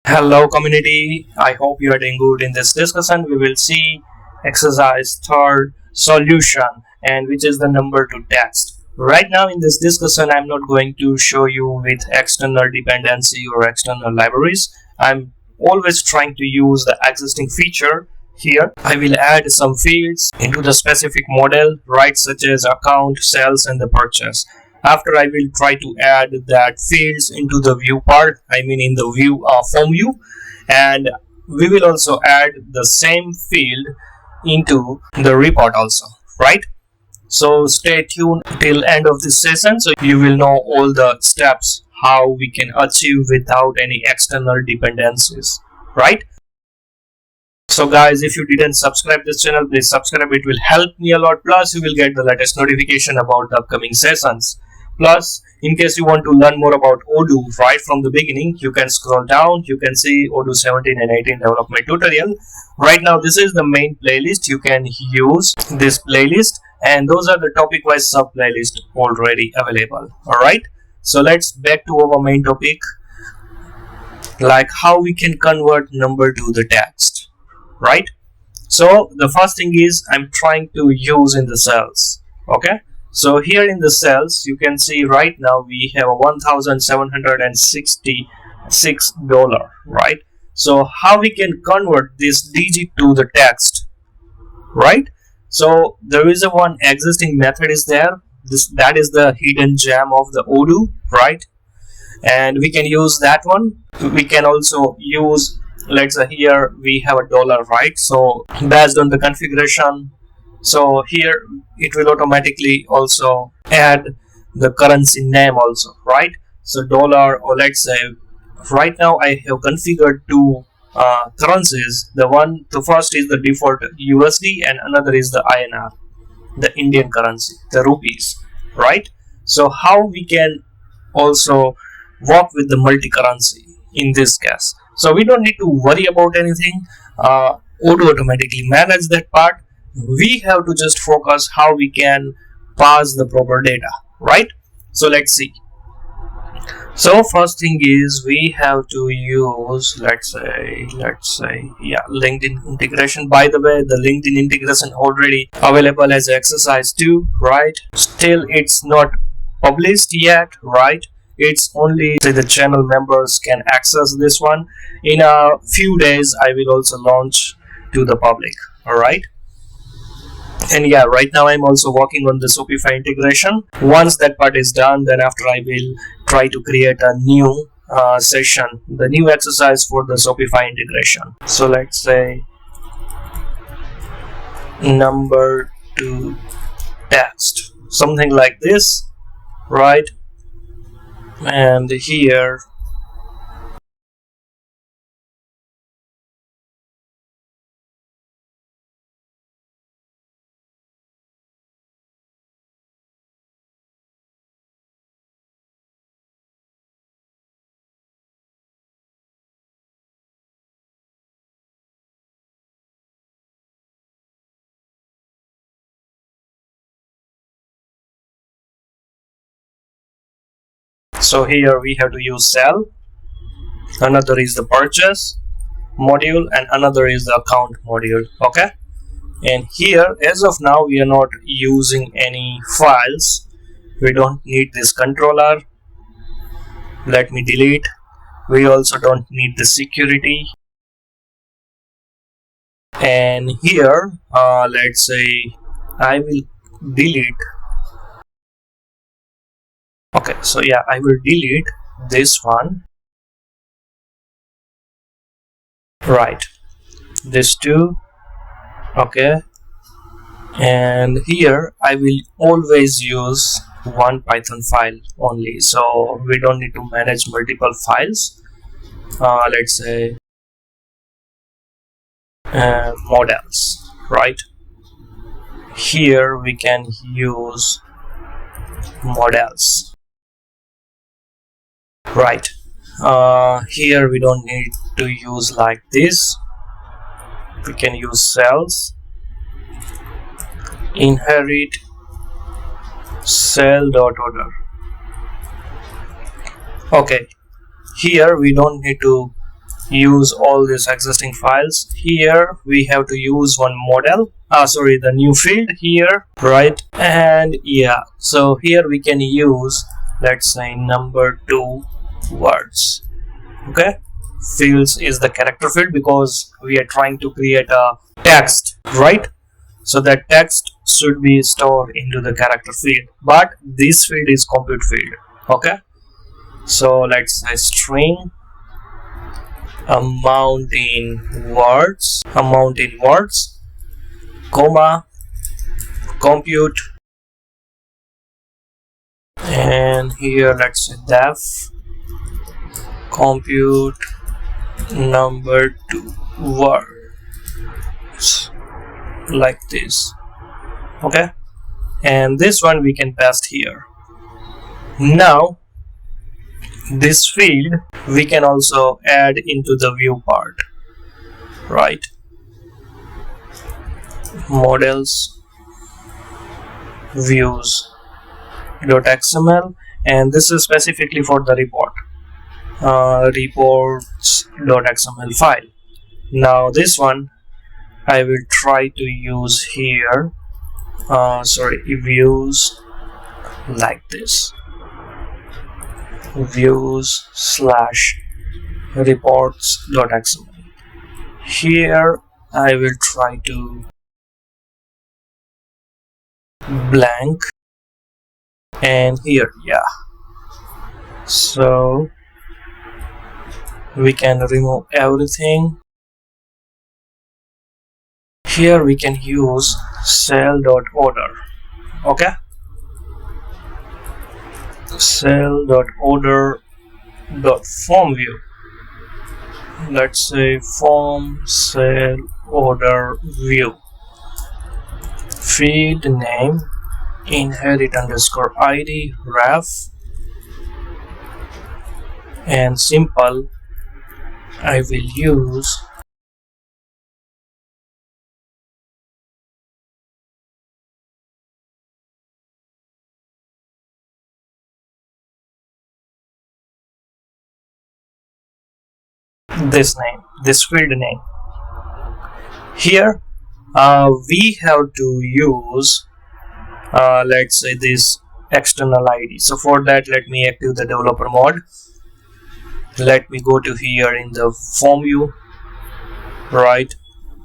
Hello community, I hope you are doing good. In this discussion we will see exercise third solution, and which is the number to text. Right now in this discussion I'm not going to show you with external dependency or external libraries. I'm always trying to use the existing feature. Here I will add some fields into the specific model, right, such as account, sales and the purchase. After I will try to add that fields into the view part, I mean in the view form view, and we will also add the same field into the report also, right? So stay tuned till end of this session so you will know all the steps how we can achieve without any external dependencies, right? So guys, if you didn't subscribe this channel, please subscribe. It will help me a lot. Plus you will get the latest notification about the upcoming sessions. Plus, in case you want to learn more about Odoo right from the beginning, you can scroll down. You can see Odoo 17 and 18 development tutorial. Right now this is the main playlist. You can use this playlist, and those are the topic wise sub playlist already available. Alright, so let's back to our main topic, like how we can convert number to the text, right? So the first thing is I'm trying to use in the cells. Okay, so here in the cells you can see right now we have a $1,766, right? So how we can convert this digit to the text, right? So there is a one existing method is there. That is the hidden gem of the Odoo, right? And we can use that one. We can also use, let's say here we have a dollar, right? So based on the configuration, so here it will automatically also add the currency name also, right? So dollar, or let's say right now I have configured two currencies. The first is the default USD and another is the INR, the Indian currency, the rupees, right? So how we can also work with the multi-currency in this case? So we don't need to worry about anything. Odoo automatically manage that part. We have to just focus how we can pass the proper data, right? So let's see. So first thing is we have to use, let's say LinkedIn integration. By the way, the LinkedIn integration already available as exercise 2, right? Still it's not published yet, right? It's only the channel members can access this one. In a few days I will also launch to the public. All right, and yeah, right now I'm also working on the Shopify integration. Once that part is done, then after I will try to create a new session, the new exercise for the Shopify integration. So let's say number to text, something like this, right? And here so here we have to use sell, another is the purchase module, and another is the account module. Okay, and here as of now we are not using any files. We don't need this controller. Let me delete. We also don't need the security. And here let's say I will delete. Okay, so yeah, I will delete this one, right? This two. Okay, and here I will always use one Python file only, so we don't need to manage multiple files. Let's say models, right? Here we can use models, right? Here we don't need to use like this. We can use cells, inherit cell dot order. Okay, here we don't need to use all these existing files. Here we have to use one model, the new field here, right? And yeah, so here we can use, let's say, number 2 words. Okay, fields is the character field because we are trying to create a text, right? So that text should be stored into the character field, but this field is compute field. Okay, so let's say string amount in words, comma, compute, and here let's say def compute number 2 words, like this. Okay, and this one we can paste here. Now this field we can also add into the view part, right? Models views .xml, and this is specifically for the report, reports.xml file. Now this one I will try to use here, views, like this, views / reports.xml. Here I will try to blank, and here, yeah, so we can remove everything. Here we can use cell.order. Okay, cell.order.form view. Let's say form cell order view. Field name inherit_id ref, and simple I will use this name, this field name. Here we have to use let's say this external ID. So for that, let me active the developer mode. Let me go to here in the form view, right?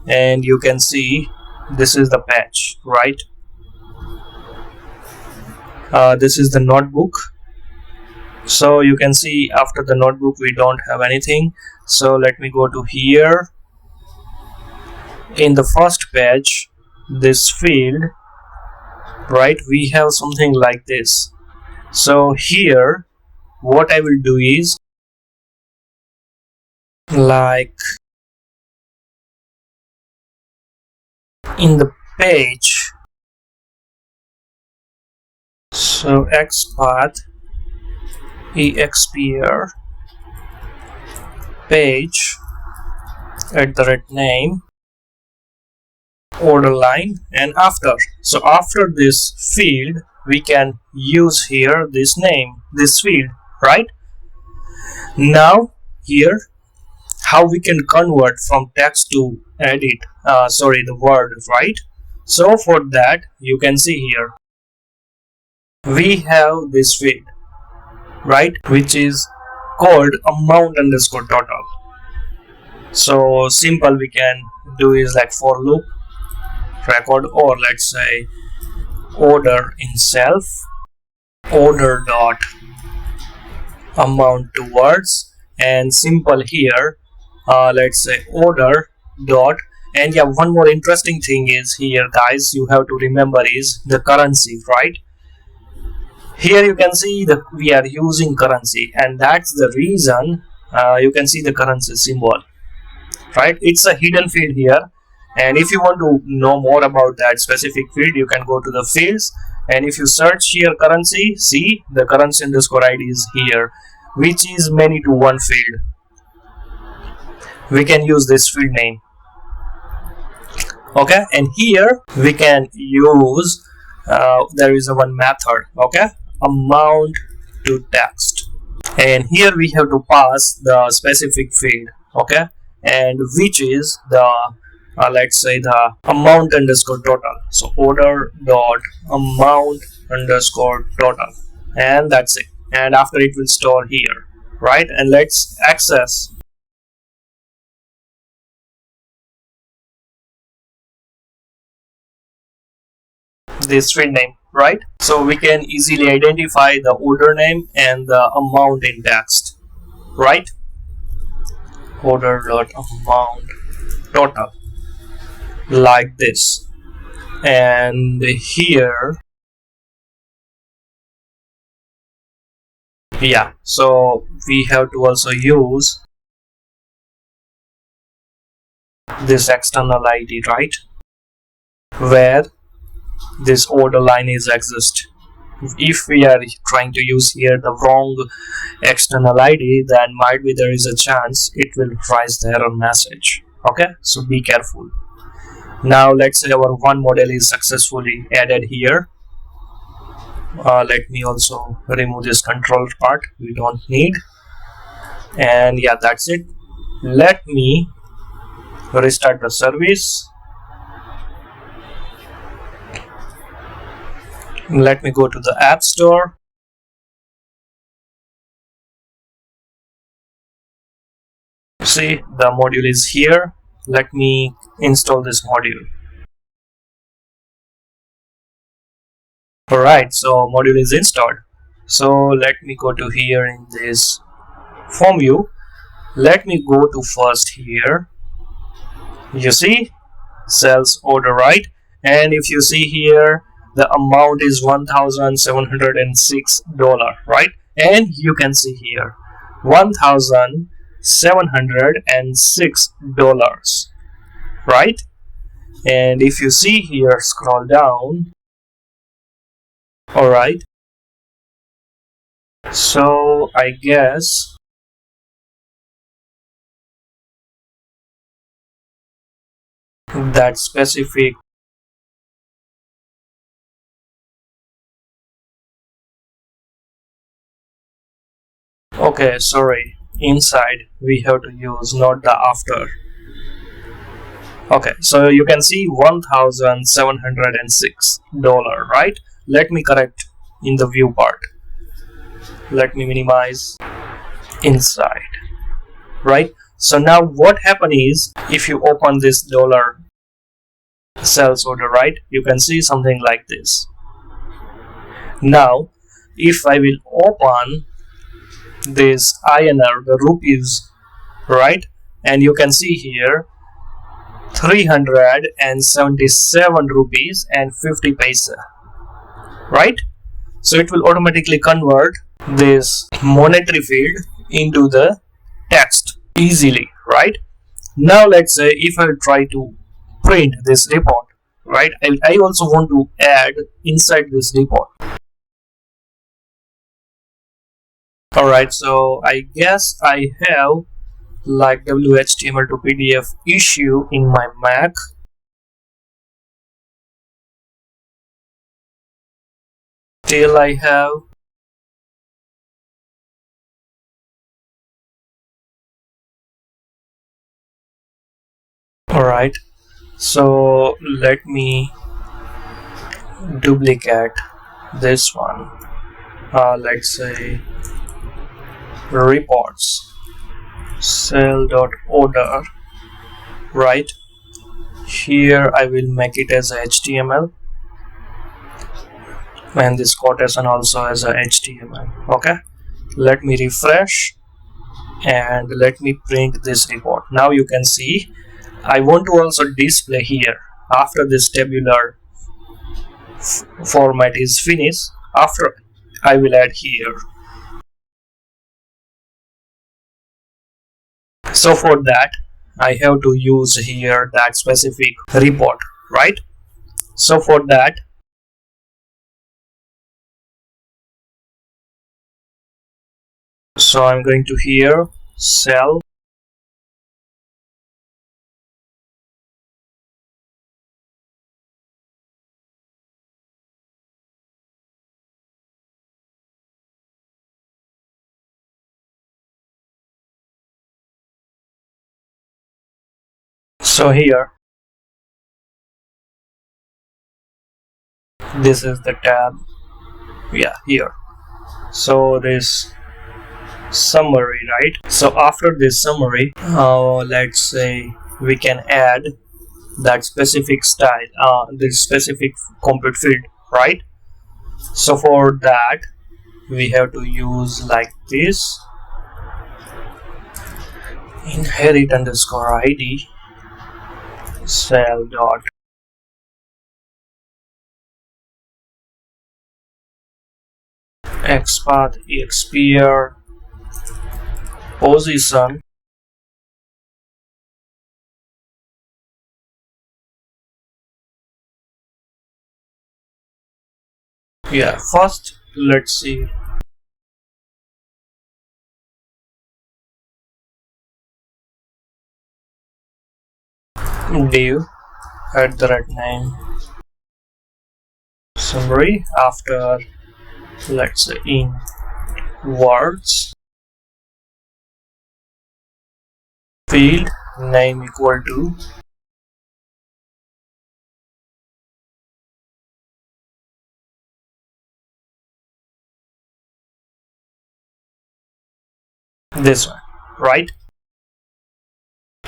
And you can see this is the patch, right? This is the notebook. So you can see after the notebook we don't have anything. So let me go to here in the first page, this field, right? We have something like this. So here what I will do is, like in the page, so xpath expr page @name order line, and after, so after this field we can use here this name, this field, right? Now here how we can convert from text to edit the word, right? So for that, you can see here we have this field, right, which is called amount_total. So simple we can do is like for loop record, or let's say order in self order dot amount to words, and simple here let's say order dot, and yeah, one more interesting thing is here, guys, you have to remember is the currency, right? Here you can see that we are using currency, and that's the reason you can see the currency symbol, right? It's a hidden field here, and if you want to know more about that specific field, you can go to the fields, and if you search here currency, see the currency_id is here, which is many to one field. We can use this field name. Okay, and here we can use there is a one method, okay, amount to text, and here we have to pass the specific field, okay, and which is the let's say the amount underscore total. So order dot amount underscore total, and that's it. And after it will store here, right? And let's access this field name, right? So we can easily identify the order name and the amount in text, right? Order dot amount total, like this. And here, yeah, so we have to also use this external id, right, where this order line is exist. If we are trying to use here the wrong external id, then might be there is a chance it will rise the error message. Okay, so be careful. Now let's say our one model is successfully added here. Let me also remove this control part, we don't need. And yeah, that's it. Let me restart the service. Let me go to the App Store. See, the module is here. Let me install this module. Alright, so module is installed. So let me go to here in this form view. Let me go to first here. You see, sales order, right? And if you see here, the amount is $1,706, right? And you can see here $1,706, right? And if you see here, scroll down. All right, so I guess that specific, okay, sorry, inside we have to use, not the after. Okay, so you can see $1,706, right? Let me correct in the view part. Let me minimize inside, right? So now what happen is, if you open this dollar sales order, right, you can see something like this. Now if I will open this INR, the rupees, right, and you can see here 377 rupees and 50 paisa, right? So it will automatically convert this monetary field into the text easily, right? Now let's say if I try to print this report, right, I also want to add inside this report. All right, so I guess I have like WHTML to PDF issue in my Mac. Still I have. All right, so let me duplicate this one. Let's say reports cell.order, right? Here I will make it as a HTML, and this quotation also as a HTML. Okay, let me refresh and let me print this report. Now you can see I want to also display here after this tabular format is finished. After I will add here. So for that I have to use here that specific report, right? So for that, so I'm going to here cell So here, this is the tab. Yeah, here. So this summary, right? So after this summary, let's say we can add that specific style, this specific compute field, right? So for that, we have to use like this: inherit underscore id cell dot xpath expr position. Yeah, first let's see. Div at the right name summary. After, let's say, in words field name equal to this one, right?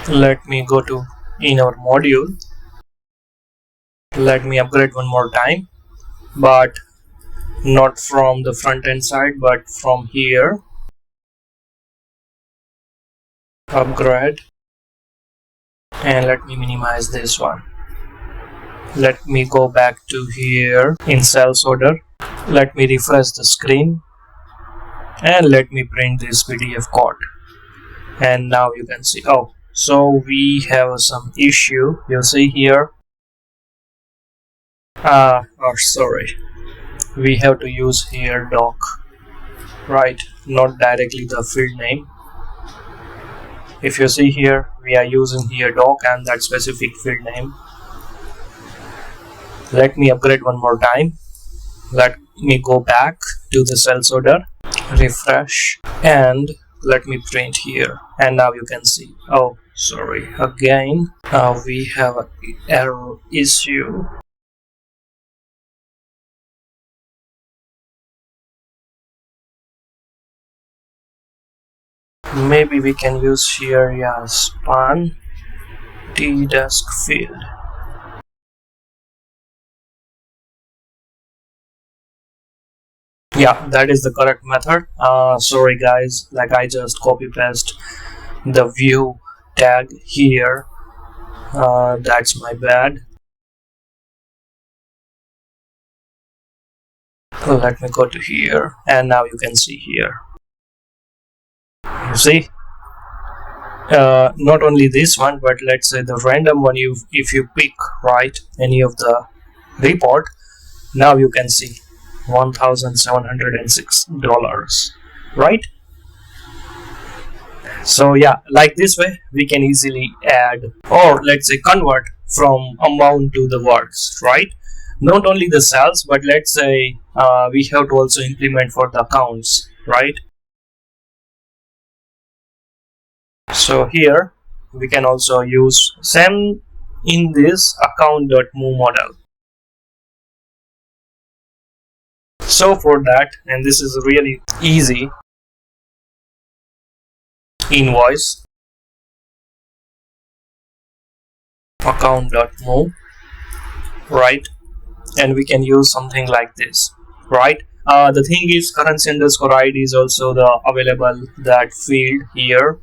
Let me go to in our module. Let me upgrade one more time, but not from the front end side, but from here. Upgrade, and let me minimize this one. Let me go back to here in sales order. Let me refresh the screen, and let me print this PDF code. And now you can see, oh, so we have some issue. You see here, sorry, we have to use here doc, right? Not directly the field name. If you see here, we are using here doc and that specific field name. Let me upgrade one more time. Let me go back to the sales order, refresh, and let me print here. And now you can see, oh, sorry, again, we have an error issue. Maybe we can use here, yeah, span tdesk field. Yeah, that is the correct method. Sorry guys, like I just copy paste the view tag here. That's my bad. Let me go to here, and now you can see here. You see, not only this one, but let's say the random one. If you pick right any of the report, now you can see $1,706, right? So yeah, like this way we can easily add, or let's say convert from amount to the words, right? Not only the cells, but let's say we have to also implement for the accounts, right? So here we can also use same in this account.move model. So for that, and this is really easy, invoice account.move, right? And we can use something like this, right? The thing is, currency underscore id is also the available that field here.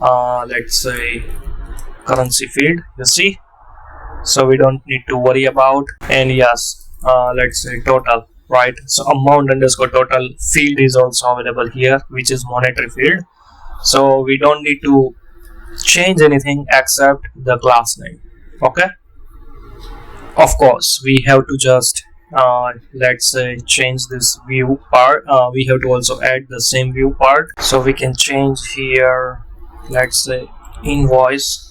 Let's say currency field, you see, so we don't need to worry about. And yes, let's say total, right? So amount underscore total field is also available here, which is monetary field. So we don't need to change anything except the class name. Okay, of course we have to just let's say change this view part. We have to also add the same view part, so we can change here, let's say invoice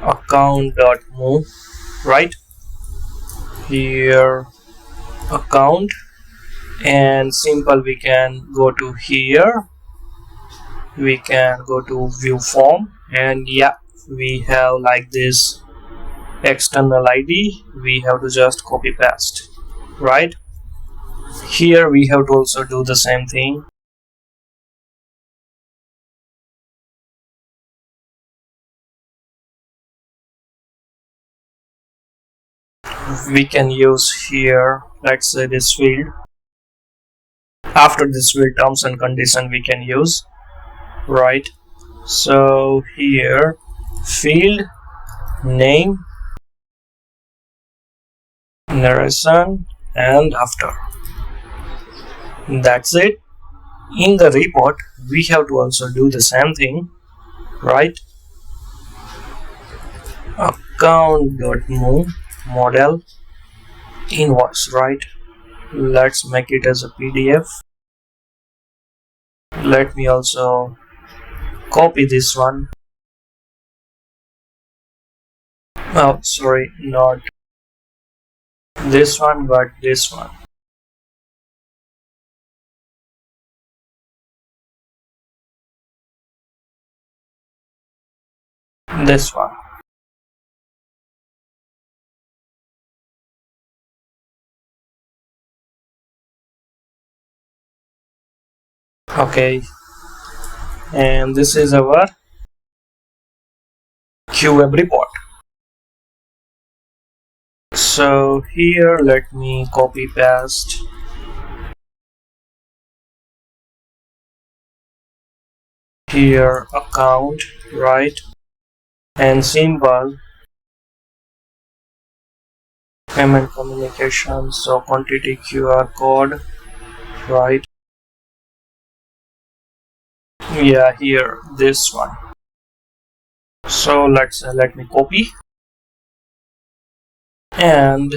account.move, right? Here account, and simple we can go to here we can go to view form, and yeah, we have like this external ID. We have to just copy paste, right? Here we have to also do the same thing. We can use here, let's say, this field. After this field, terms and condition we can use, right? So here, field name, narration, and after. That's it. In the report we have to also do the same thing, right? Account.move model invoice, right? Let's make it as a PDF. Let me also copy this one. Oh, sorry, not this one, but this one. This one. Okay, and this is our QWeb report. So here, let me copy paste. Here, account, right? And symbol, payment communication, so quantity QR code, right? Yeah, here, this one. So let me copy and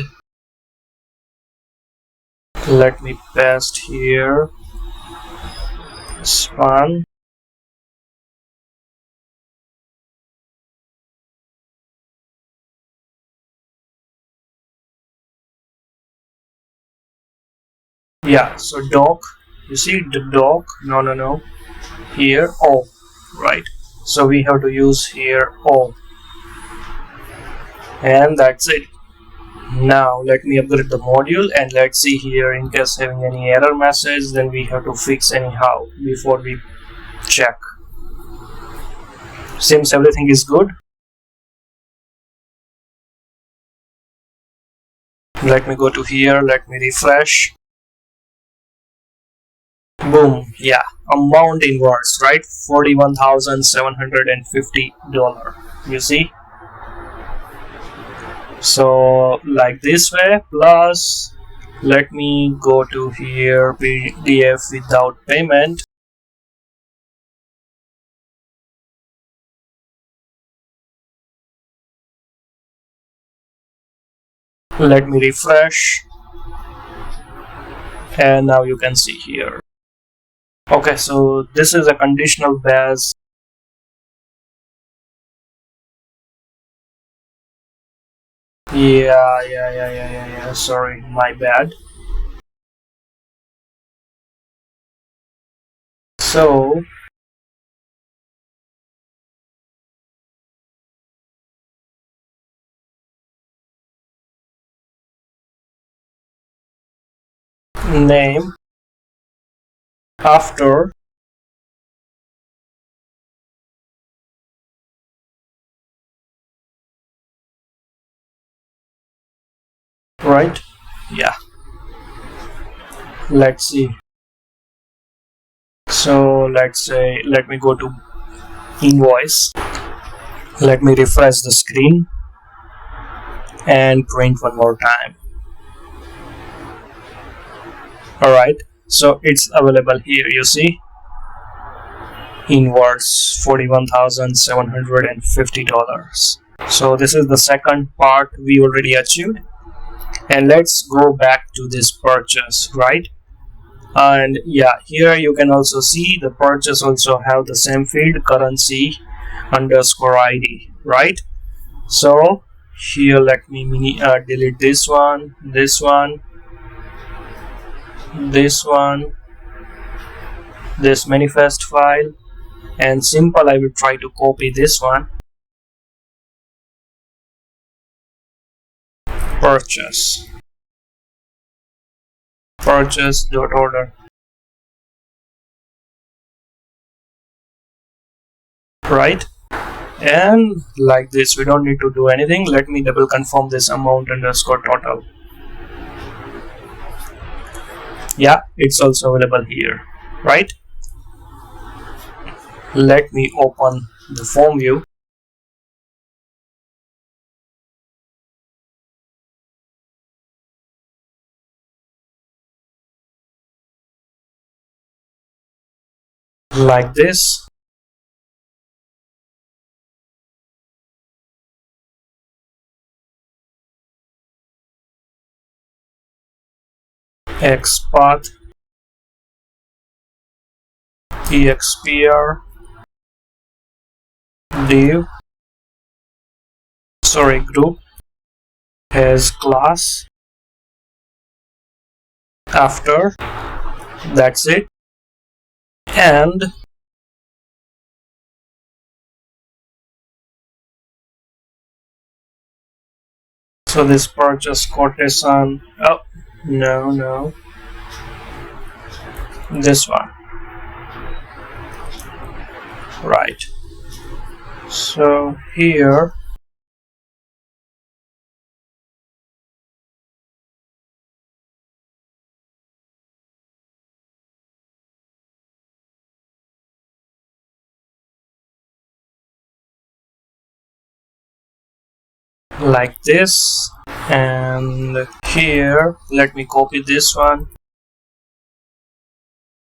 let me paste here. Span. Yeah, so doc, you see the doc, no, here O, right? So we have to use here O, and that's it. Now let me upgrade the module, and let's see here, in case having any error message, then we have to fix anyhow before we check. Seems everything is good. Let me go to here, let me refresh. Boom, yeah, amount invoice, right? $41,750, you see? So like this way, plus let me go to here, PDF without payment. Let me refresh, and now you can see here. Okay, so this is a conditional base. Yeah, sorry, my bad. So name, after, right? Yeah, let's see. So let's say, let me go to invoice. Let me refresh the screen and print one more time. Alright, so it's available here, you see, invoice $41,750. So this is the second part we already achieved, and let's go back to this purchase, right? And yeah, here you can also see the purchase also have the same field, currency underscore ID, right? So here let me delete this one, this manifest file, and simple I will try to copy this one. Purchase dot order, right? And like this, we don't need to do anything. Let me double confirm this amount underscore total. Yeah, it's also available here, right? Let me open the form view. Like this. XPath, expr, div, group has class after. That's it. And so this purchase quotation, oh no, this one, right? So here like this, and here let me copy this one,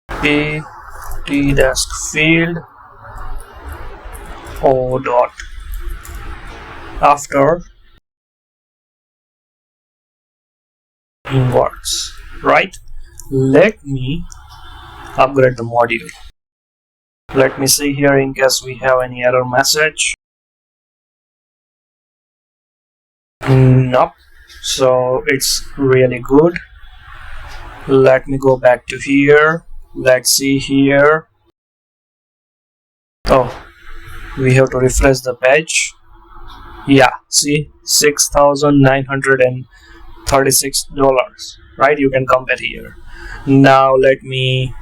pt desk field o dot after invoice, right? Let me upgrade the module. Let me see here in case we have any error message. Nope, so it's really good. Let me go back to here. Let's see here. Oh, we have to refresh the page. Yeah, see, $6,936, right? You can compare here. Now let me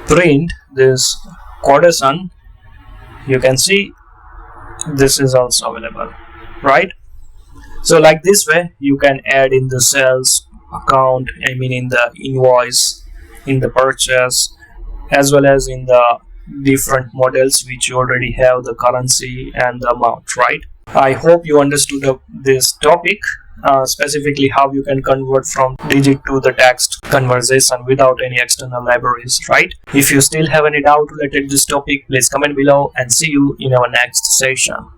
print this quotation. You can see this is also available, right? So like this way you can add in the sales account, I mean in the invoice, in the purchase, as well as in the different models which you already have the currency and the amount, right? I hope you understood this topic, specifically how you can convert from digit to the text conversation without any external libraries, right? If you still have any doubt related to this topic, please comment below and see you in our next session.